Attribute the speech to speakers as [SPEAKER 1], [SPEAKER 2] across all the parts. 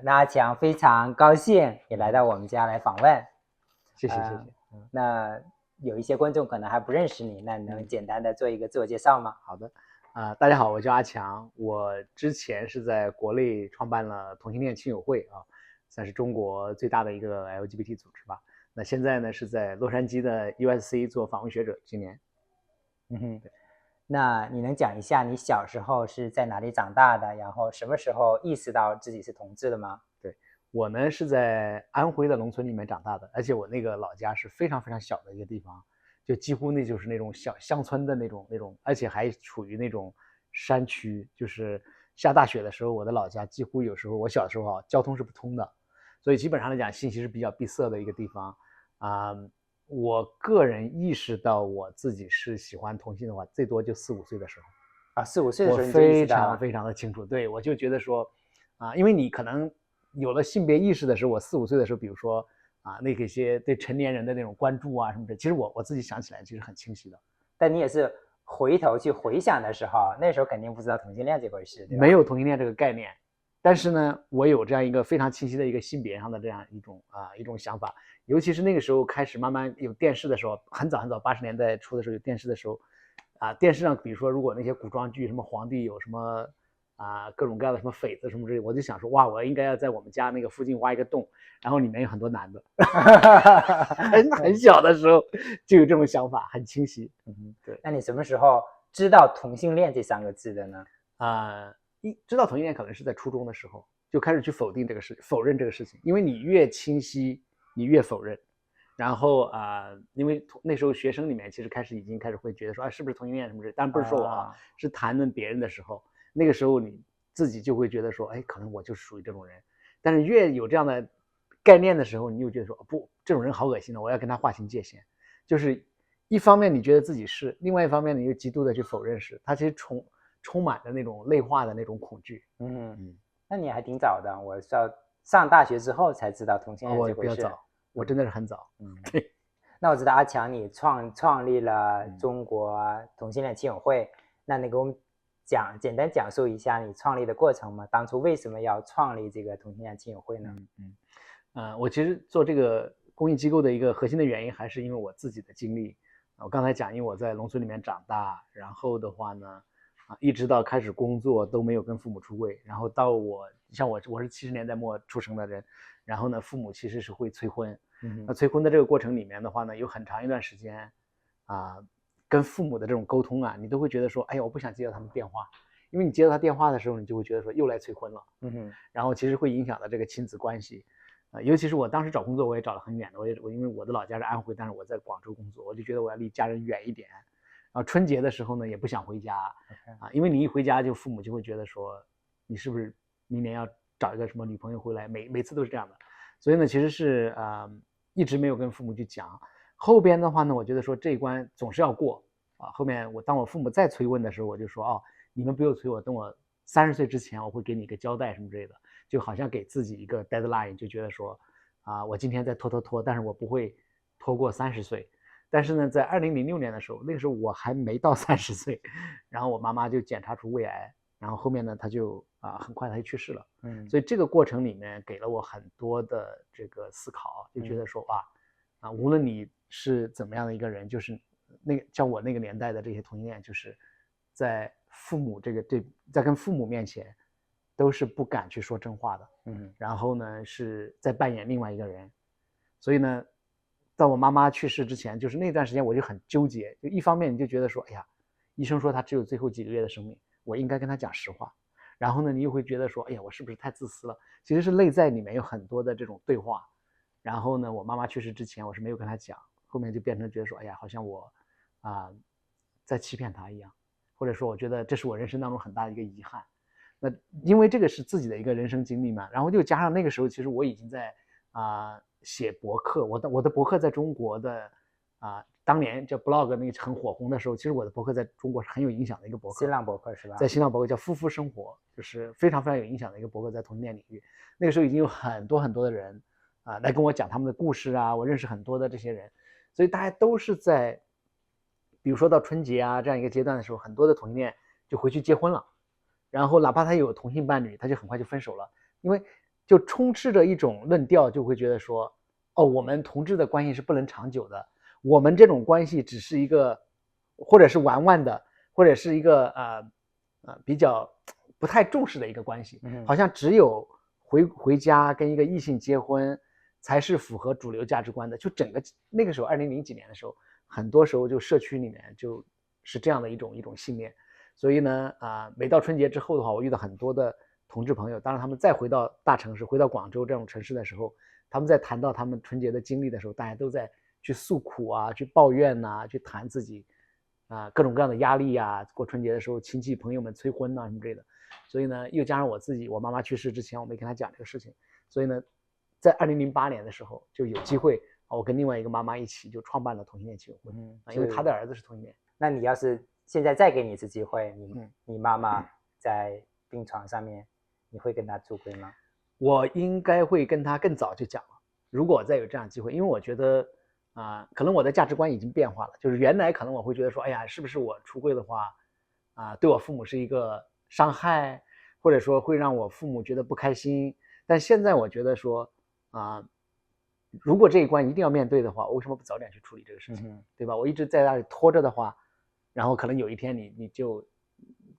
[SPEAKER 1] 那阿强非常高兴也来到我们家来访问。
[SPEAKER 2] 谢谢。
[SPEAKER 1] 那有一些观众可能还不认识你，那你能简单的做一个自我介绍吗？
[SPEAKER 2] 好的，大家好，我叫阿强，我之前是在国内创办了同性恋亲友会啊，算是中国最大的一个 LGBT 组织吧。那现在呢是在洛杉矶的 USC 做访问学者，今年。
[SPEAKER 1] 那你能讲一下你小时候是在哪里长大的，然后什么时候意识到自己是同志的吗？
[SPEAKER 2] 对，我呢是在安徽的农村里面长大的，而且我那个老家是非常非常小的一个地方，就几乎那就是那种小乡村的那种，而且还处于那种山区，就是下大雪的时候，我的老家几乎有时候我小时候交通是不通的，所以基本上来讲信息是比较闭塞的一个地方我个人意识到我自己是喜欢同性的话，最多就4、5岁的时候
[SPEAKER 1] 4、5岁的时候
[SPEAKER 2] 我非常非常的清楚。对，我就觉得说因为你可能有了性别意识的时候，我4、5岁的时候，比如说那个些对成年人的那种关注什么的，其实我自己想起来其实很清晰的。
[SPEAKER 1] 但你也是回头去回想的时候，那时候肯定不知道同性恋这回事，对吧？
[SPEAKER 2] 没有同性恋这个概念，但是呢，我有这样一个非常清晰的一个性别上的这样一种想法，尤其是那个时候开始慢慢有电视的时候，很早80年代初的时候有电视的时候电视上比如说如果那些古装剧什么皇帝有什么各种各样的什么匪子什么之类，我就想说哇，我应该要在我们家那个附近挖一个洞，然后里面有很多男的很小的时候就有这种想法，很清晰。
[SPEAKER 1] 对。那你什么时候知道同性恋这3个字的呢？
[SPEAKER 2] 知道同性恋可能是在初中的时候就开始去否认这个事情，因为你越清晰你越否认，然后因为那时候学生里面其实已经开始会觉得说是不是同性恋什么之类，当然不是说我是谈论别人的时候，那个时候你自己就会觉得说可能我就是属于这种人，但是越有这样的概念的时候，你又觉得说不，这种人好恶心的，我要跟他划清界限。就是一方面你觉得自己是，另外一方面你又极度的去否认是，他其实充满着那种内化的那种恐惧。
[SPEAKER 1] 那你还挺早的，我是要上大学之后才知道同性恋这回事。
[SPEAKER 2] 我比较早，我真的是很早。对。
[SPEAKER 1] 那我知道阿强你创立了中国同性恋亲友会，那你给我们简单讲述一下你创立的过程吗？当初为什么要创立这个同性恋亲友会呢？
[SPEAKER 2] 我其实做这个公益机构的一个核心的原因还是因为我自己的经历。我刚才讲，因为我在农村里面长大，然后的话呢一直到开始工作都没有跟父母出柜，然后到我是70年代末出生的人，然后呢父母其实是会催婚。那催婚的这个过程里面的话呢，有很长一段时间跟父母的这种沟通你都会觉得说我不想接到他们电话，因为你接到他电话的时候，你就会觉得说又来催婚了。然后其实会影响到这个亲子关系尤其是我当时找工作我也找了很远的，我因为我的老家是安徽，但是我在广州工作，我就觉得我要离家人远一点。然后春节的时候呢也不想回家因为你一回家就父母就会觉得说你是不是明年要找一个什么女朋友回来，每次都是这样的。所以呢其实是一直没有跟父母去讲。后边的话呢我觉得说这一关总是要过后面当我父母再催问的时候，我就说你们不用催我，等我30岁之前我会给你一个交代什么之类的，就好像给自己一个 deadline， 就觉得说我今天再拖，但是我不会拖过30岁。但是呢在2006年的时候，那个时候我还没到30岁，然后我妈妈就检查出胃癌，然后后面呢她就很快她就去世了。所以这个过程里面给了我很多的这个思考，就觉得说无论你是怎么样的一个人，就是像我那个年代的这些同性恋，就是在跟父母面前都是不敢去说真话的。然后呢是在扮演另外一个人。所以呢到我妈妈去世之前，就是那段时间我就很纠结，就一方面你就觉得说医生说他只有最后几个月的生命，我应该跟他讲实话，然后呢你又会觉得说我是不是太自私了，其实是内在里面有很多的这种对话。然后呢我妈妈去世之前我是没有跟他讲，后面就变成觉得说好像我在欺骗他一样，或者说我觉得这是我人生当中很大的一个遗憾。那因为这个是自己的一个人生经历嘛，然后就加上那个时候其实我已经在写博客，我的博客在中国的当年叫 blog 那个很火红的时候，其实我的博客在中国是很有影响的一个博客。
[SPEAKER 1] 新浪博客是吧？
[SPEAKER 2] 在新浪博客叫夫妇生活，就是非常非常有影响的一个博客，在同性恋领域。那个时候已经有很多很多的人来跟我讲他们的故事我认识很多的这些人，所以大家都是在比如说到春节这样一个阶段的时候，很多的同性恋就回去结婚了，然后哪怕他有同性伴侣，他就很快就分手了，因为就充斥着一种论调，就会觉得说，哦，我们同志的关系是不能长久的，我们这种关系只是一个，或者是玩玩的，或者是一个比较不太重视的一个关系，好像只有回家跟一个异性结婚才是符合主流价值观的。就整个那个时候2000几年的时候，很多时候就社区里面就是这样的一种信念。所以呢每到春节之后的话，我遇到很多的同志朋友，当然他们再回到大城市，回到广州这种城市的时候，他们在谈到他们春节的经历的时候，大家都在去诉苦啊，去抱怨啊，去谈自己各种各样的压力啊，过春节的时候亲戚朋友们催婚啊什么之类的。所以呢又加上我自己，我妈妈去世之前我没跟她讲这个事情，所以呢在2008年的时候就有机会我跟另外一个妈妈一起就创办了同性恋亲友会，因为她的儿子是同性恋。
[SPEAKER 1] 那你要是现在再给你一次机会，你妈妈在病床上面，你会跟她出柜吗？
[SPEAKER 2] 我应该会跟她更早就讲了，如果再有这样的机会，因为我觉得可能我的价值观已经变化了，就是原来可能我会觉得说，哎呀，是不是我出柜的话对我父母是一个伤害，或者说会让我父母觉得不开心。但现在我觉得说如果这一关一定要面对的话，我为什么不早点去处理这个事情，对吧？我一直在那里拖着的话，然后可能有一天你就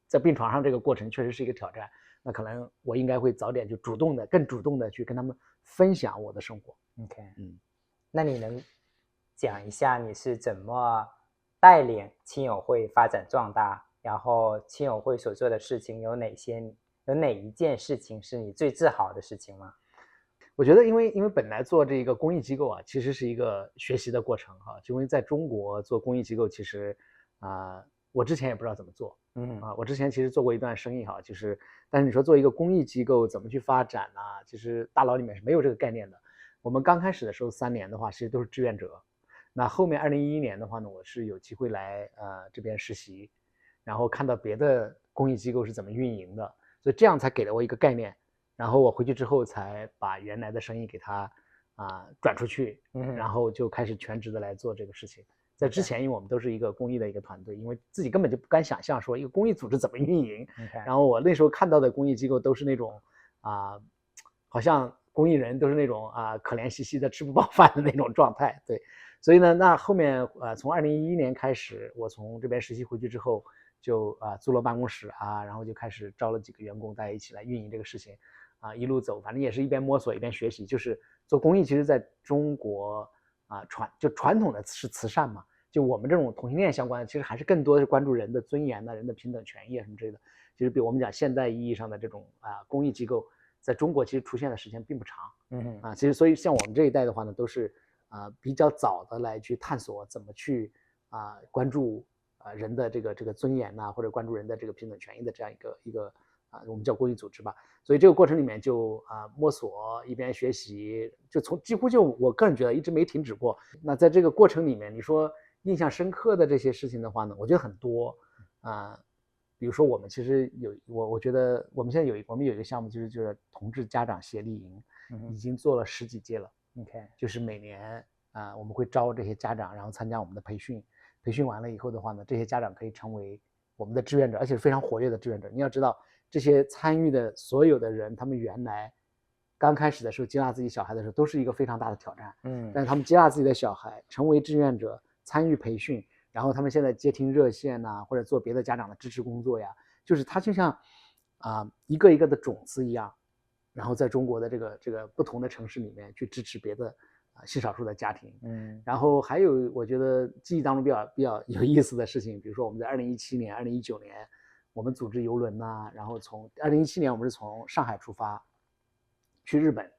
[SPEAKER 2] 在病床上，这个过程确实是一个挑战，那可能我应该会早点就更主动的去跟他们分享我的生活。
[SPEAKER 1] OK，那你能讲一下你是怎么带领亲友会发展壮大，然后亲友会所做的事情有哪一件事情是你最自豪的事情吗？
[SPEAKER 2] 我觉得因为本来做这个公益机构其实是一个学习的过程因为在中国做公益机构其实我之前也不知道怎么做，我之前其实做过一段生意就是但是你说做一个公益机构怎么去发展其实大脑里面是没有这个概念的。我们刚开始的时候3年的话其实都是志愿者，那后面2011年的话呢，我是有机会来这边实习，然后看到别的公益机构是怎么运营的，所以这样才给了我一个概念。然后我回去之后才把原来的生意给它转出去，然后就开始全职的来做这个事情。在之前因为我们都是一个公益的一个团队，因为自己根本就不敢想象说一个公益组织怎么运营，然后我那时候看到的公益机构都是那种好像公益人都是那种可怜兮兮的吃不饱饭的那种状态。对，所以呢那后面从2011年开始，我从这边实习回去之后就租了办公室然后就开始招了几个员工，大家一起来运营这个事情一路走，反正也是一边摸索一边学习。就是做公益其实在中国传统的是慈善嘛，就我们这种同性恋相关的其实还是更多的是关注人的尊严人的平等权益什么之类的。其实比我们讲现代意义上的这种公益机构在中国其实出现的时间并不长其实所以像我们这一代的话呢，都是比较早的来去探索怎么去关注人的这个尊严或者关注人的这个平等权益的这样一个我们叫公益组织吧。所以这个过程里面就摸索一边学习，就几乎我个人觉得一直没停止过。那在这个过程里面，你说印象深刻的这些事情的话呢，我觉得很多比如说我们其实我觉得我们现在我们有一个项目就是同志家长协力营，已经做了10几届了。就是每年我们会招这些家长，然后参加我们的培训完了以后的话呢，这些家长可以成为我们的志愿者，而且是非常活跃的志愿者。你要知道这些参与的所有的人，他们原来刚开始的时候接纳自己小孩的时候都是一个非常大的挑战，但是他们接纳自己的小孩成为志愿者，参与培训，然后他们现在接听热线或者做别的家长的支持工作呀，就是他就像一个一个的种子一样，然后在中国的这个不同的城市里面去支持别的性少数的家庭。然后还有我觉得记忆当中比较有意思的事情，比如说我们在2017年2019年我们组织邮轮然后从2017年我们是从上海出发去日本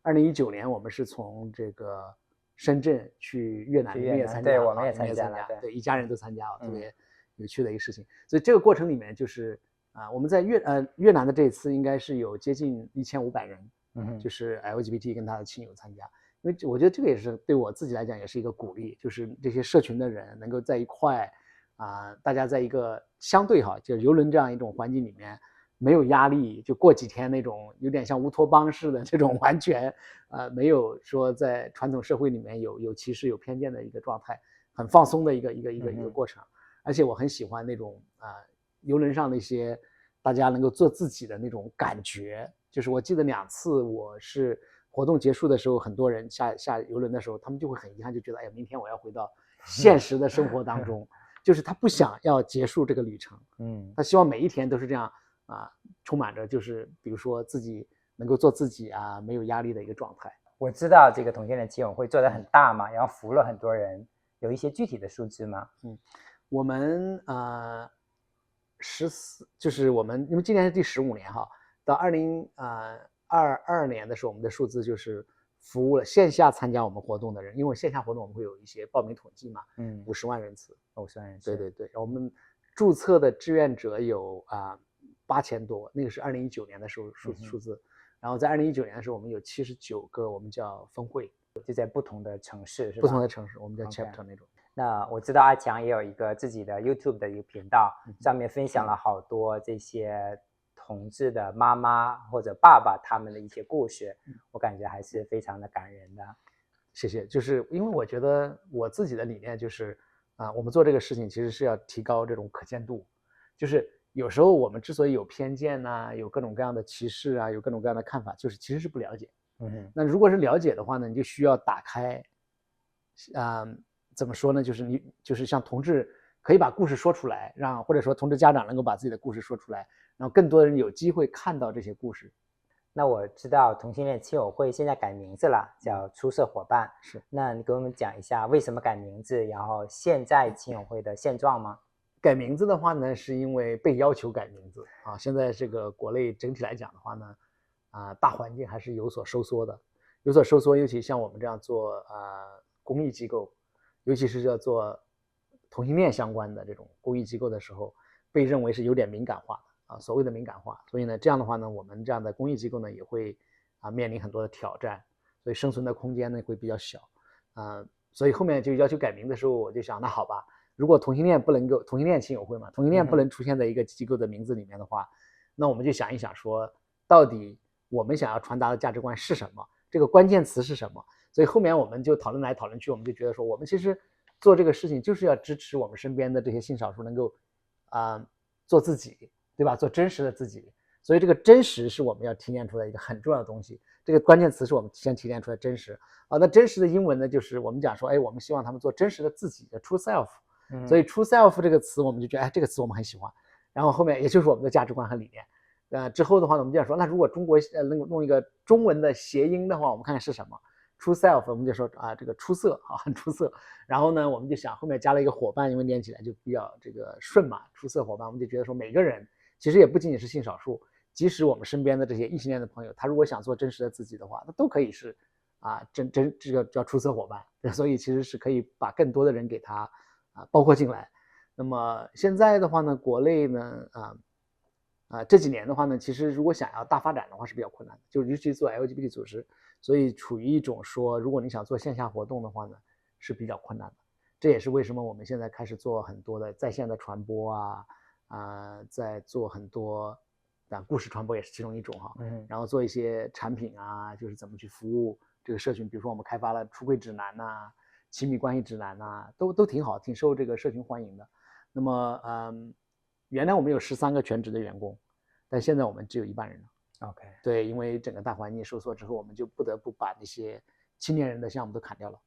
[SPEAKER 2] ，2019年我们是从这个深圳去越南，也参加，
[SPEAKER 1] 对，我们也参加了，
[SPEAKER 2] 对，一家人都参加了，特别有趣的一个事情。所以这个过程里面就是我们在越南的这一次应该是有接近1500人，就是 LGBT 跟他的亲友参加。因为我觉得这个也是对我自己来讲也是一个鼓励，就是这些社群的人能够在一块大家在一个相对就是邮轮这样一种环境里面没有压力，就过几天那种有点像乌托邦式的这种完全没有说在传统社会里面有歧视有偏见的一个状态，很放松的一个过程。而且我很喜欢那种邮轮上那些大家能够做自己的那种感觉，就是我记得2次我是活动结束的时候，很多人下游轮的时候，他们就会很遗憾，就觉得哎呀，明天我要回到现实的生活当中，就是他不想要结束这个旅程，他希望每一天都是这样充满着就是比如说自己能够做自己啊，没有压力的一个状态。
[SPEAKER 1] 我知道这个同性恋亲友会做得很大嘛，然后服务了很多人，有一些具体的数字吗？
[SPEAKER 2] 我们就是我们因为今年是第15年哈，到2022年的时候，我们的数字就是服务了线下参加我们活动的人，因为线下活动我们会有一些报名统计嘛，50万人次
[SPEAKER 1] ，50万人次，
[SPEAKER 2] 对，我们注册的志愿者有8000多，那个是2019年的时候数字。然后在2019年的时候，我们有79个我们叫分会，
[SPEAKER 1] 就在不同的城市，是吧？
[SPEAKER 2] 不同的城市，我们叫 chapter 那种。
[SPEAKER 1] 那我知道阿强也有一个自己的 YouTube 的一个频道，上面分享了好多这些同志的妈妈或者爸爸他们的一些故事，我感觉还是非常的感人的。
[SPEAKER 2] 谢谢。就是因为我觉得我自己的理念就是我们做这个事情其实是要提高这种可见度，就是有时候我们之所以有偏见啊，有各种各样的歧视啊，有各种各样的看法，就是其实是不了解。那如果是了解的话呢，你就需要打开，怎么说呢？就是像同志可以把故事说出来，或者说同志家长能够把自己的故事说出来，然后更多人有机会看到这些故事。
[SPEAKER 1] 那我知道同性恋亲友会现在改名字了，叫出色伙伴。
[SPEAKER 2] 是，
[SPEAKER 1] 那你给我们讲一下为什么改名字，然后现在亲友会的现状吗？
[SPEAKER 2] 改名字的话呢，是因为被要求改名字啊。现在这个国内整体来讲的话呢，大环境还是有所收缩的，尤其像我们这样做公益机构，尤其是要做同性恋相关的这种公益机构的时候，被认为是有点敏感化的所谓的敏感化。所以呢，这样的话呢，我们这样的公益机构呢也会面临很多的挑战，所以生存的空间呢会比较小所以后面就要求改名的时候，我就想，那好吧。如果同性恋亲友会嘛，同性恋不能出现在一个机构的名字里面的话，那我们就想一想说，到底我们想要传达的价值观是什么？这个关键词是什么？所以后面我们就讨论来讨论去，我们就觉得说，我们其实做这个事情就是要支持我们身边的这些性少数能够做自己，对吧？做真实的自己。所以这个真实是我们要提炼出来一个很重要的东西。这个关键词是我们先提炼出来真实那真实的英文呢，就是我们讲说，我们希望他们做真实的自己，叫 true self。所以 true self 这个词我们就觉得这个词我们很喜欢，然后后面也就是我们的价值观和理念之后的话呢，我们就想说，那如果中国能够弄一个中文的谐音的话，我们看看是什么。 true self 我们就说这个出色很出色，然后呢我们就想后面加了一个伙伴，因为念起来就比较这个顺嘛，出色伙伴。我们就觉得说，每个人其实也不仅仅是性少数，即使我们身边的这些异性恋的朋友，他如果想做真实的自己的话，那都可以是这个叫出色伙伴。所以其实是可以把更多的人给他包括进来。那么现在的话呢，国内呢这几年的话呢，其实如果想要大发展的话是比较困难的，就尤其做 LGBT 组织，所以处于一种说，如果你想做线下活动的话呢，是比较困难的。这也是为什么我们现在开始做很多的在线的传播在做很多故事传播也是其中一种然后做一些产品就是怎么去服务这个社群，比如说我们开发了出柜指南亲密关系指南都挺好，挺受这个社群欢迎的。那么原来我们有13个全职的员工，但现在我们只有1半人了。
[SPEAKER 1] OK，
[SPEAKER 2] 对，因为整个大环境收缩之后，我们就不得不把那些青年人的项目都砍掉了。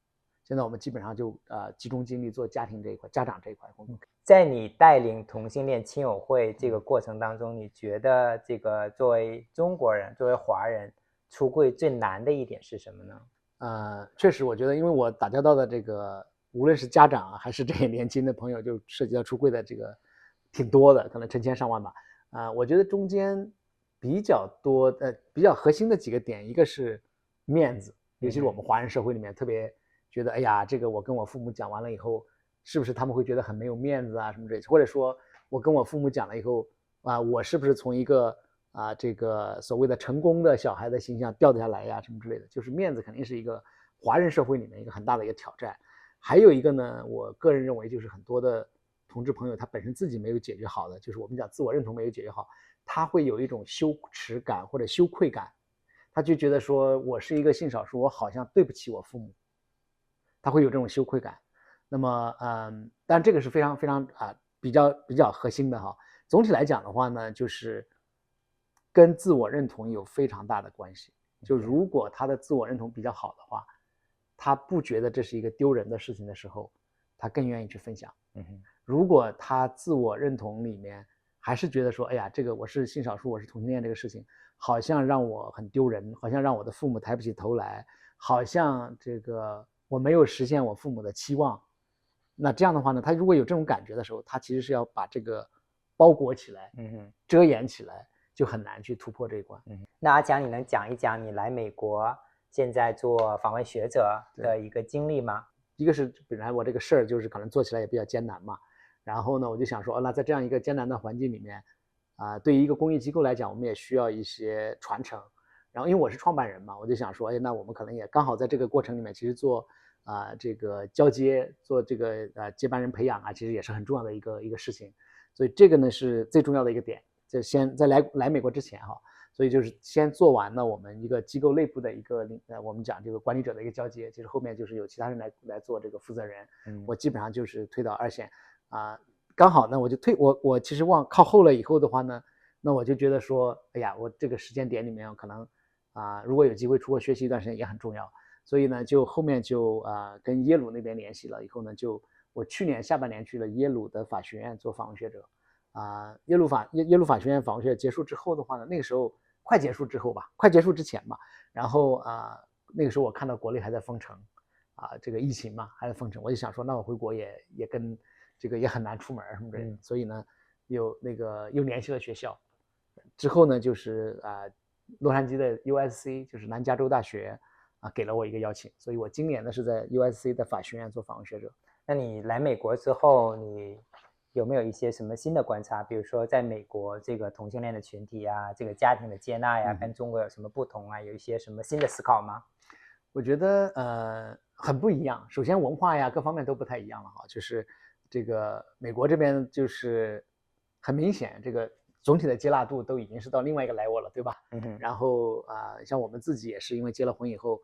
[SPEAKER 2] 现在我们基本上就集中精力做家庭这一块、家长这一块工作。
[SPEAKER 1] 在你带领同性恋亲友会这个过程当中，你觉得这个作为中国人、作为华人出柜最难的一点是什么呢？
[SPEAKER 2] 确实，我觉得因为我打交道的这个，无论是家长还是这些年轻的朋友，就涉及到出柜的这个挺多的，可能成千上万吧。我觉得中间比较多的、比较核心的几个点，一个是面子，尤其是我们华人社会里面特别觉得，哎呀，这个我跟我父母讲完了以后，是不是他们会觉得很没有面子什么之类的？或者说我跟我父母讲了以后我是不是从一个这个所谓的成功的小孩的形象掉下来什么之类的？就是面子肯定是一个华人社会里面一个很大的一个挑战。还有一个呢，我个人认为就是很多的同志朋友他本身自己没有解决好的，就是我们讲自我认同没有解决好，他会有一种羞耻感或者羞愧感，他就觉得说我是一个性少数，我好像对不起我父母，他会有这种羞愧感。那么当然这个是非常非常比较核心的总体来讲的话呢，就是跟自我认同有非常大的关系。就如果他的自我认同比较好的话，他不觉得这是一个丢人的事情的时候，他更愿意去分享。如果他自我认同里面还是觉得说，哎呀，这个我是性少数，我是同性恋这个事情，好像让我很丢人，好像让我的父母抬不起头来，好像这个我没有实现我父母的期望。那这样的话呢，他如果有这种感觉的时候，他其实是要把这个包裹起来，遮掩起来，就很难去突破这一关。
[SPEAKER 1] 那阿强，你能讲一讲你来美国现在做访问学者的一个经历吗？
[SPEAKER 2] 一个是本来我这个事儿就是可能做起来也比较艰难嘛，然后呢，我就想说，那在这样一个艰难的环境里面，对于一个公益机构来讲，我们也需要一些传承。然后因为我是创办人嘛，我就想说，哎，那我们可能也刚好在这个过程里面，其实做这个交接，做这个接班人培养其实也是很重要的一个事情。所以这个呢是最重要的一个点。就先在来美国之前所以就是先做完了我们一个机构内部的一个我们讲这个管理者的一个交接，其实后面就是有其他人来做这个负责人。我基本上就是推到2线刚好呢我就我其实靠后了以后的话呢，那我就觉得说，哎呀，我这个时间点里面可能如果有机会出国学习一段时间也很重要。所以呢就后面就跟耶鲁那边联系了以后呢，就我去年下半年去了耶鲁的法学院做访问学者。耶鲁法学院访问学结束之后的话呢，那个时候快结束之前吧，然后那个时候我看到国内还在封城这个疫情嘛还在封城，我就想说，那我回国也跟这个也很难出门什么之类的。所以呢又联系了学校，之后呢就是洛杉矶的 USC 就是南加州大学给了我一个邀请，所以我今年呢是在 USC 的法学院做访问学者。
[SPEAKER 1] 那你来美国之后，你有没有一些什么新的观察？比如说在美国这个同性恋的群体这个家庭的接纳跟中国有什么不同有一些什么新的思考吗？
[SPEAKER 2] 我觉得很不一样。首先文化各方面都不太一样了就是这个美国这边就是很明显，这个总体的接纳度都已经是到另外一个 level 了，对吧？然后像我们自己也是因为结了婚以后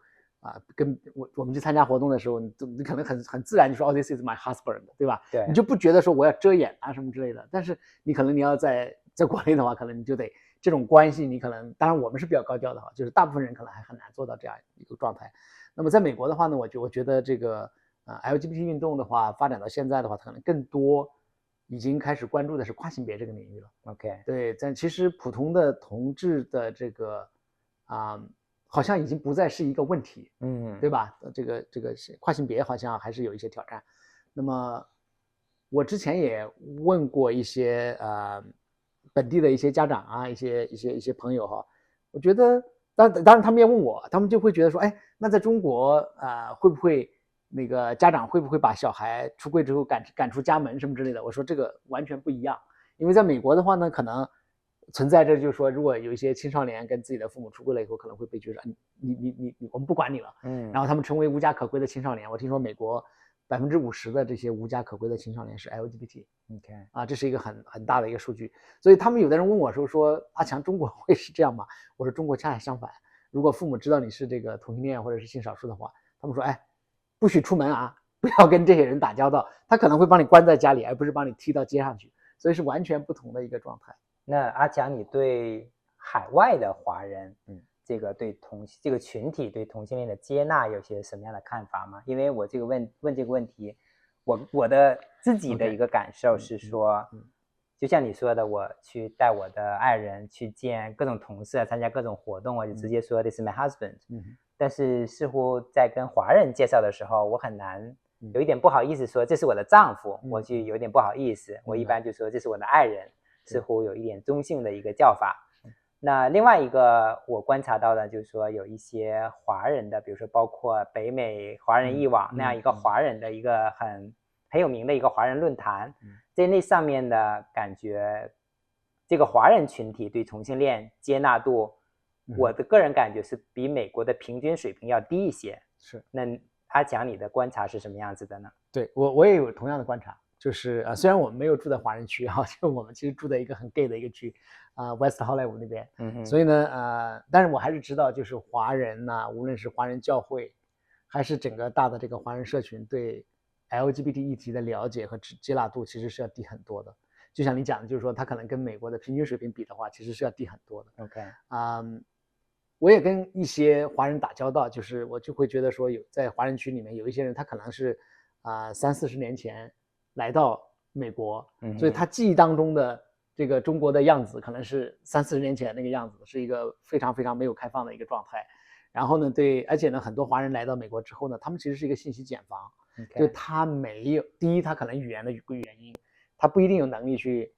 [SPEAKER 2] 跟我们去参加活动的时候，你可能很自然就说this is my husband， 对吧？
[SPEAKER 1] 对，
[SPEAKER 2] 你就不觉得说我要遮掩什么之类的。但是你可能你要在国内的话，可能你就得这种关系，你可能当然我们是比较高调的就是大部分人可能还很难做到这样一个状态。那么在美国的话呢，我觉得这个LGBT 运动的话发展到现在的话，可能更多已经开始关注的是跨性别这个领域了。
[SPEAKER 1] OK，
[SPEAKER 2] 对，但其实普通的同志的这个好像已经不再是一个问题，对吧？这个跨性别好像还是有一些挑战。那么我之前也问过一些本地的一些家长一些朋友我觉得当然他们也问我，他们就会觉得说，哎，那在中国会不会那个家长会不会把小孩出柜之后赶出家门什么之类的？我说这个完全不一样，因为在美国的话呢，可能存在着就是说，如果有一些青少年跟自己的父母出柜了以后，可能会被觉得你我们不管你了，然后他们成为无家可归的青少年。我听说美国50%的这些无家可归的青少年是 LGBT， 这是一个很大的一个数据。所以他们有的人问我说阿强，中国会是这样吗？我说中国恰恰相反，如果父母知道你是这个同性恋或者是性少数的话，他们说，哎，不许出门不要跟这些人打交道，他可能会帮你关在家里，而不是帮你踢到街上去。所以是完全不同的一个状态。
[SPEAKER 1] 那阿强，你对海外的华人，这个这个群体对同性恋的接纳有些什么样的看法吗？因为我这个问这个问题，我的自己的一个感受是说，就像你说的，我去带我的爱人去见各种同事参加各种活动，我就直接说 this is my husband。但是似乎在跟华人介绍的时候，我很难有一点不好意思说这是我的丈夫，我就有点不好意思。我一般就说这是我的爱人，似乎有一点中性的一个叫法。那另外一个我观察到的就是说，有一些华人的，比如说包括北美华人艺网那样一个华人的一个很有名的一个华人论坛，在那上面的感觉，这个华人群体对同性恋接纳度，我的个人感觉是比美国的平均水平要低一些。
[SPEAKER 2] 是。
[SPEAKER 1] 那阿强，你的观察是什么样子的呢？
[SPEAKER 2] 对，我也有同样的观察。就是虽然我们没有住在华人区就我们其实住在一个很 gay 的一个区West Hollywood 那边，所以呢但是我还是知道，就是华人无论是华人教会还是整个大的这个华人社群对 LGBT 议题的了解和接纳度其实是要低很多的。就像你讲的，就是说它可能跟美国的平均水平比的话，其实是要低很多的。
[SPEAKER 1] OK，
[SPEAKER 2] 我也跟一些华人打交道，就是我就会觉得说在华人区里面有一些人，他可能是30-40年前来到美国，所以他记忆当中的这个中国的样子可能是30-40年前那个样子，是一个非常非常没有开放的一个状态。然后呢，而且呢，很多华人来到美国之后呢，他们其实是一个信息茧房，就他没有，第一，他可能语言的原因，他不一定有能力去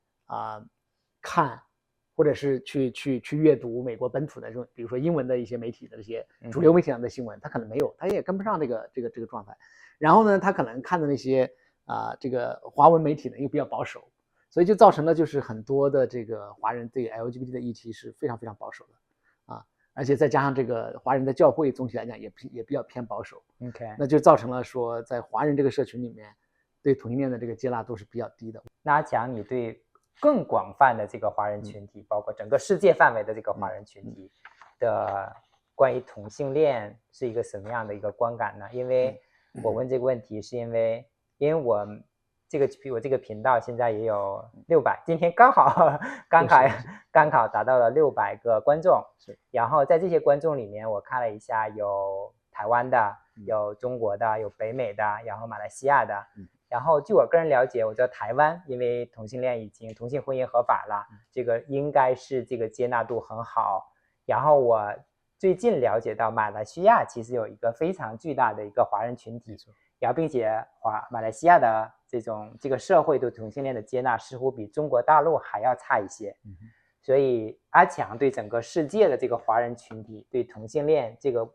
[SPEAKER 2] 看。或者是去阅读美国本土的这种，比如说英文的一些媒体的这些主流媒体上的新闻，他可能没有，他也跟不上这个状态。然后呢，他可能看的那些这个华文媒体呢又比较保守，所以就造成了就是很多的这个华人对 LGBT 的议题是非常非常保守的而且再加上这个华人的教会总体来讲也比较偏保守。
[SPEAKER 1] OK，
[SPEAKER 2] 那就造成了说在华人这个社群里面对同性恋的这个接纳度是比较低的。
[SPEAKER 1] 那阿强，你对更广泛的这个华人群体，包括整个世界范围的这个华人群体的关于同性恋是一个什么样的一个观感呢？因为我问这个问题是因为我这个频道现在也有600，今天刚好达到了600个观众，然后在这些观众里面，我看了一下，有台湾的，有中国的，有北美的，然后马来西亚的。然后据我个人了解，我知道台湾因为同性婚姻合法了，这个应该是这个接纳度很好。然后我最近了解到马来西亚其实有一个非常巨大的一个华人群体，然后并且马来西亚的这个社会对同性恋的接纳似乎比中国大陆还要差一些。所以阿强对整个世界的这个华人群体对同性恋这个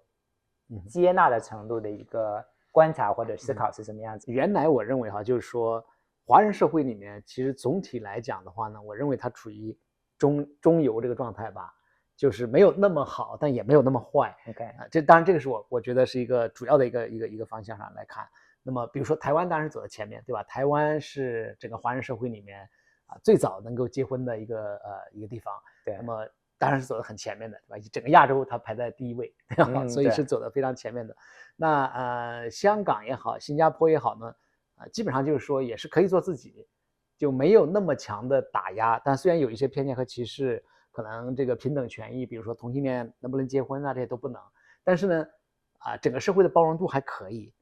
[SPEAKER 1] 接纳的程度的一个观察或者思考是什么样子？
[SPEAKER 2] 原来我认为就是说华人社会里面其实总体来讲的话呢，我认为它处于中游这个状态吧，就是没有那么好，但也没有那么坏。
[SPEAKER 1] OK，
[SPEAKER 2] 这当然这个是我觉得是一个主要的一个方向上来看。那么比如说台湾当然走在前面，对吧？台湾是整个华人社会里面最早能够结婚的一个地方。
[SPEAKER 1] 对，
[SPEAKER 2] 那么当然是走得很前面的，对吧？整个亚洲它排在第1位，对吧？所以是走得非常前面的。那香港也好，新加坡也好呢，基本上就是说也是可以做自己，就没有那么强的打压。但虽然有一些偏见和歧视，可能这个平等权益，比如说同性恋能不能结婚啊，这些都不能。但是呢，整个社会的包容度还可以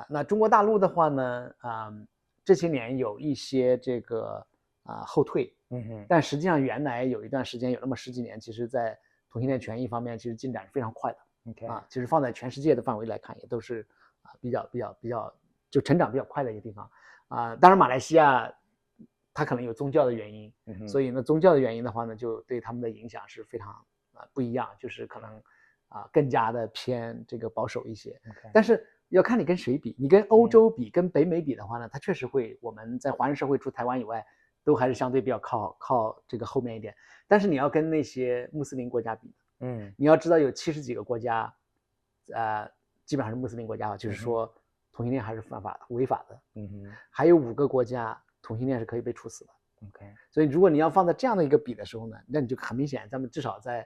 [SPEAKER 2] 那中国大陆的话呢，这些年有一些这个后退，但实际上原来有一段时间有那么10几年，其实在同性恋权益方面其实进展是非常快的。其实放在全世界的范围来看，也都是比较就成长比较快的一个地方当然马来西亚它可能有宗教的原因，所以呢宗教的原因的话呢，就对他们的影响是非常不一样，就是可能更加的偏这个保守一些。但是要看你跟谁比，你跟欧洲比，跟北美比的话呢，它确实会，我们在华人社会除台湾以外，都还是相对比较靠这个后面一点。但是你要跟那些穆斯林国家比，你要知道有70几个国家，基本上是穆斯林国家，就是说同性恋还是犯法的、违法的。还有5个国家同性恋是可以被处死的。所以如果你要放在这样的一个比的时候呢，那你就很明显，咱们至少在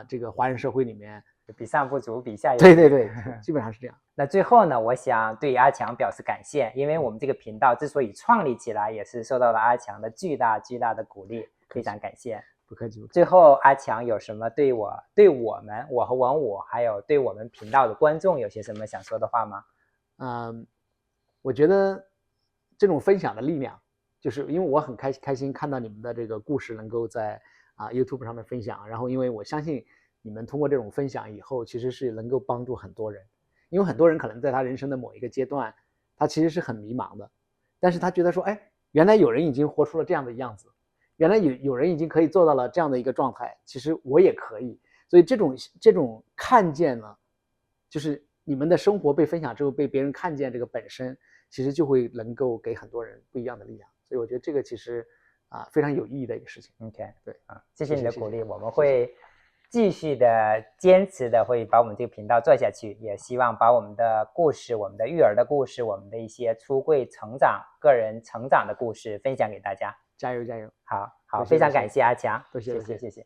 [SPEAKER 2] 这个华人社会里面，
[SPEAKER 1] 比上不足，比下有
[SPEAKER 2] 余。对，基本上是这样。
[SPEAKER 1] 那最后呢，我想对阿强表示感谢，因为我们这个频道之所以创立起来，也是受到了阿强的巨大的鼓励，非常感谢。
[SPEAKER 2] 不客气。
[SPEAKER 1] 最后，阿强有什么对我和文武，还有对我们频道的观众有些什么想说的话吗？
[SPEAKER 2] 我觉得这种分享的力量，就是因为我很开心看到你们的这个故事能够在YouTube 上面分享，然后因为我相信你们通过这种分享以后，其实是能够帮助很多人，因为很多人可能在他人生的某一个阶段，他其实是很迷茫的，但是他觉得说，哎，原来有人已经活出了这样的样子，原来有人已经可以做到了这样的一个状态，其实我也可以。所以这种看见呢，就是你们的生活被分享之后被别人看见，这个本身其实就会能够给很多人不一样的力量。所以我觉得这个其实非常有意义的一个事情。
[SPEAKER 1] OK，
[SPEAKER 2] 对
[SPEAKER 1] 谢谢你的鼓励，我们会继续的坚持的会把我们这个频道做下去，也希望把我们的故事，我们的育儿的故事，我们的一些出柜成长、个人成长的故事分享给大家。
[SPEAKER 2] 加油加油！
[SPEAKER 1] 好，非常感谢阿强，
[SPEAKER 2] 谢谢。